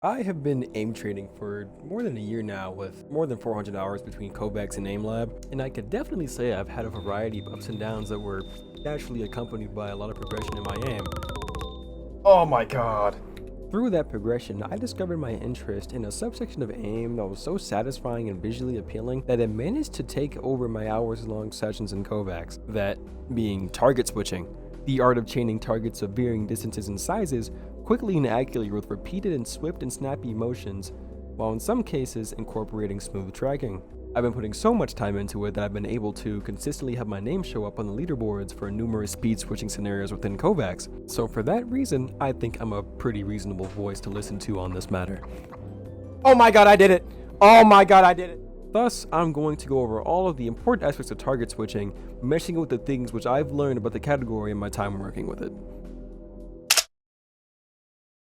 I have been aim training for more than a year now with more than 400 hours between KovaaKs and AimLab, and I could definitely say I've had a variety of ups and downs that were naturally accompanied by a lot of progression in my aim. Oh my god. Through that progression, I discovered my interest in a subsection of aim that was so satisfying and visually appealing that it managed to take over my hours-long sessions in KovaaKs, that being target switching. The art of chaining targets of varying distances and sizes quickly and accurately with repeated and swift and snappy motions, while in some cases incorporating smooth tracking. I've been putting so much time into it that I've been able to consistently have my name show up on the leaderboards for numerous speed switching scenarios within KovaaKs. So for that reason, I think I'm a pretty reasonable voice to listen to on this matter. Oh my god, I did it! Oh my god, I did it! Thus, I'm going to go over all of the important aspects of target switching, meshing it with the things which I've learned about the category in my time working with it.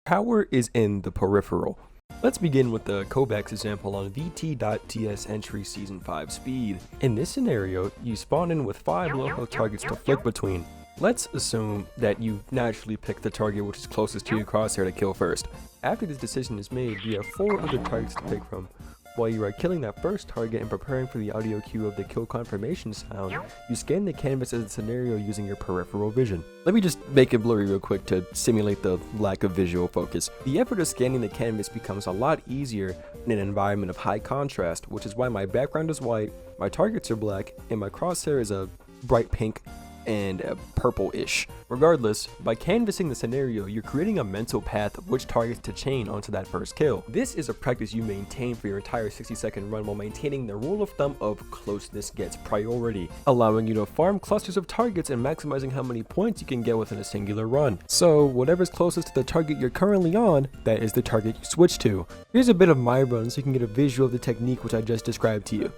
Power is in the peripheral. Let's begin with the KovaaKs example on vietTS entry season 5 speed. In this scenario, you spawn in with 5 low health targets to flick between. Let's assume that you naturally pick the target which is closest to your crosshair to kill first. After this decision is made, you have 4 other targets to pick from. While you are killing that first target and preparing for the audio cue of the kill confirmation sound, you scan the canvas as a scenario using your peripheral vision. Let me just make it blurry real quick to simulate the lack of visual focus. The effort of scanning the canvas becomes a lot easier in an environment of high contrast, which is why my background is white, my targets are black, and my crosshair is a bright pink and purple-ish. Regardless, by canvassing the scenario, you're creating a mental path of which targets to chain onto that first kill. This is a practice you maintain for your entire 60-second run while maintaining the rule of thumb of closeness gets priority, allowing you to farm clusters of targets and maximizing how many points you can get within a singular run. So whatever's closest to the target you're currently on, that is the target you switch to. Here's a bit of my run so you can get a visual of the technique which I just described to you.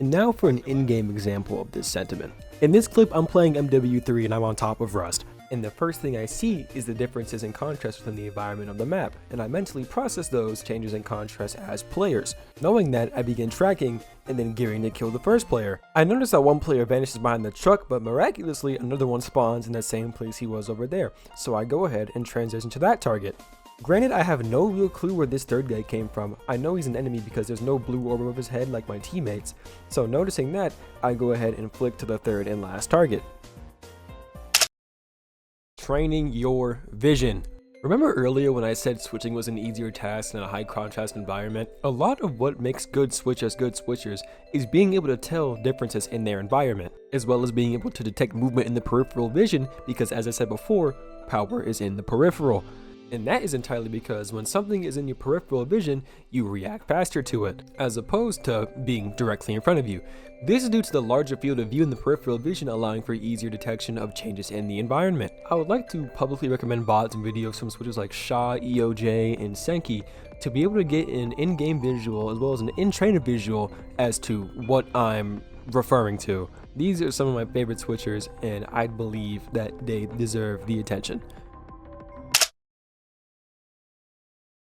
And now for an in-game example of this sentiment. In this clip, I'm playing MW3 and I'm on top of Rust. And the first thing I see is the differences in contrast within the environment of the map, and I mentally process those changes in contrast as players. Knowing that, I begin tracking and then gearing to kill the first player. I notice that one player vanishes behind the truck, but miraculously another one spawns in the same place he was over there, so I go ahead and transition to that target. Granted, I have no real clue where this third guy came from. I know he's an enemy because there's no blue orb above his head like my teammates, so noticing that, I go ahead and flick to the third and last target. Training your vision. Remember earlier when I said switching was an easier task in a high contrast environment? A lot of what makes good switchers good switchers is being able to tell differences in their environment, as well as being able to detect movement in the peripheral vision because, as I said before, power is in the peripheral. And that is entirely because when something is in your peripheral vision, you react faster to it, as opposed to being directly in front of you. This is due to the larger field of view in the peripheral vision allowing for easier detection of changes in the environment. I would like to publicly recommend VODs and videos from switches like Shaw, EOJ, and Senki to be able to get an in-game visual as well as an in-trainer visual as to what I'm referring to. These are some of my favorite switchers, and I believe that they deserve the attention.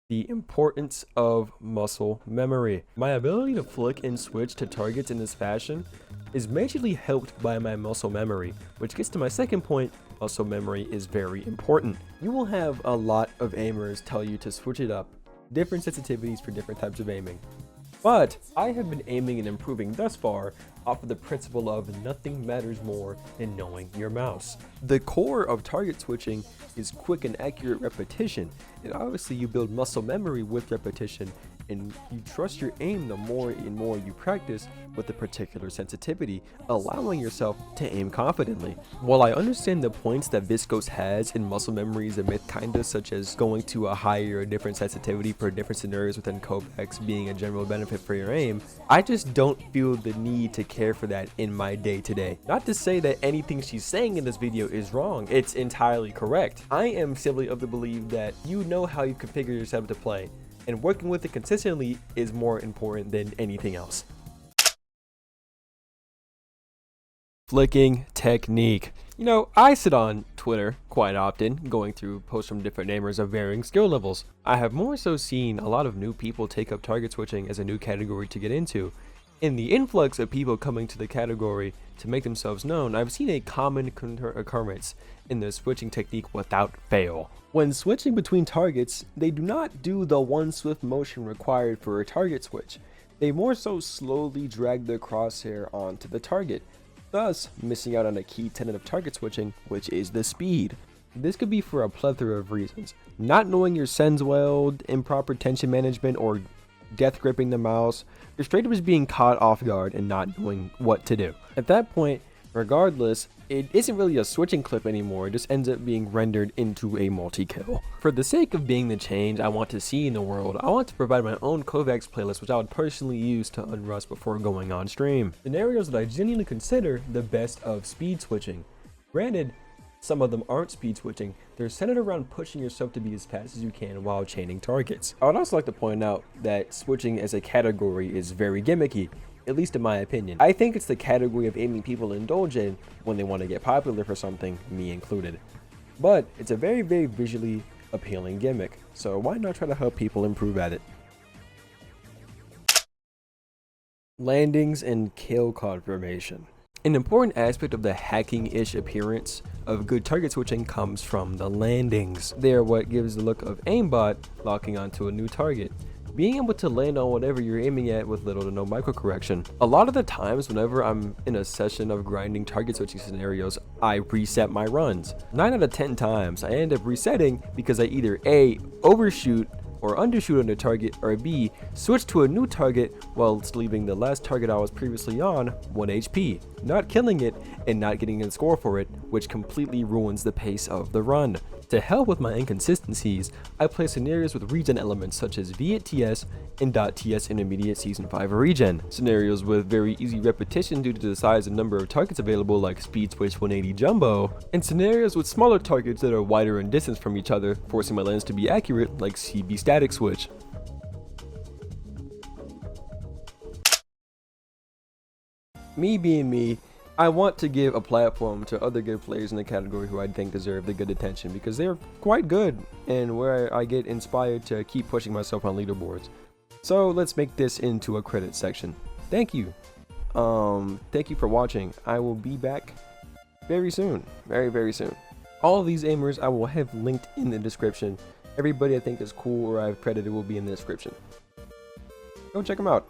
The importance of muscle memory. My ability to flick and switch to targets in this fashion is majorly helped by my muscle memory, which gets to my second point. Muscle memory is very important. You will have a lot of aimers tell you to switch it up, different sensitivities for different types of aiming. But I have been aiming and improving thus far off of the principle of nothing matters more than knowing your mouse. The core of target switching is quick and accurate repetition, and obviously you build muscle memory with repetition, and you trust your aim the more and more you practice with a particular sensitivity, allowing yourself to aim confidently. While I understand the points that Viscose has in muscle memory is a myth kinda, such as going to a higher or different sensitivity for different scenarios within KovaaKs being a general benefit for your aim, I just don't feel the need to care for that in my day-to-day. Not to say that anything she's saying in this video is wrong, it's entirely correct. I am simply of the belief that you know how you configure yourself to play, and working with it consistently is more important than anything else. Flicking technique. You know, I sit on Twitter quite often, going through posts from different namers of varying skill levels. I have more so seen a lot of new people take up target switching as a new category to get into. In the influx of people coming to the category to make themselves known, I've seen a common occurrence in the switching technique without fail. When switching between targets, they do not do the one swift motion required for a target switch. They more so slowly drag their crosshair onto the target, thus missing out on a key tenet of target switching, which is the speed. This could be for a plethora of reasons. Not knowing your sends well, improper tension management, or death gripping the mouse. You're straight up as being caught off guard and not knowing what to do. At that point, regardless, it isn't really a switching clip anymore, it just ends up being rendered into a multi-kill. For the sake of being the change I want to see in the world, I want to provide my own KovaaKs playlist which I would personally use to unrust before going on stream. Scenarios that I genuinely consider the best of speed switching. Granted, some of them aren't speed switching, they're centered around pushing yourself to be as fast as you can while chaining targets. I would also like to point out that switching as a category is very gimmicky, at least in my opinion. I think it's the category of aiming people indulge in when they want to get popular for something, me included. But it's a very, very visually appealing gimmick, so why not try to help people improve at it? Landings and kill confirmation. An important aspect of the hacking-ish appearance of good target switching comes from the landings. They are what gives the look of aimbot locking onto a new target. Being able to land on whatever you're aiming at with little to no micro correction. A lot of the times whenever I'm in a session of grinding target switching scenarios, I reset my runs. 9 out of 10 times I end up resetting because I either A, overshoot or undershoot on the target, or B, switch to a new target whilst leaving the last target I was previously on 1 HP, not killing it and not getting a score for it, which completely ruins the pace of the run. To help with my inconsistencies, I play scenarios with regen elements such as vietTS and .ts intermediate season 5 regen, scenarios with very easy repetition due to the size and number of targets available like speed switch 180 jumbo, and scenarios with smaller targets that are wider in distance from each other, forcing my lens to be accurate like CB StaticSwitch. Me being me, I want to give a platform to other good players in the category who I think deserve the good attention because they're quite good and where I get inspired to keep pushing myself on leaderboards. So let's make this into a credit section. Thank you. Thank you for watching. I will be back very soon. Very, very soon. All of these aimers I will have linked in the description. Everybody I think is cool or I've credited will be in the description. Go check them out.